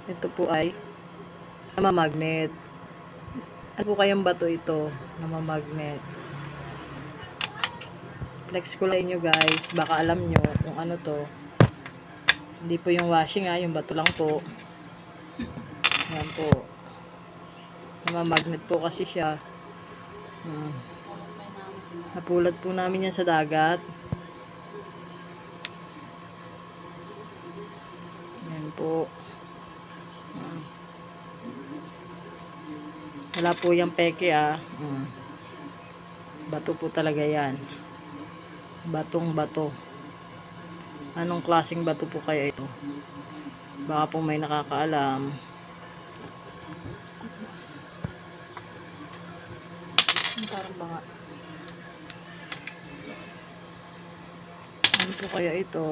Ito po ay namamagnet. Ano po kayang bato ito? Namamagnet. Flex ko lang nyo guys. Baka alam nyo kung ano to. Hindi po yung washing yung bato lang po. Yan po. Namamagnet po kasi siya. Napulad po namin yan sa dagat. Yan po. Wala po yung peke Bato po talaga yan. Batong bato. Anong klaseng bato po kaya ito? Baka po may nakakaalam. Parang banga. Ano po kaya ito?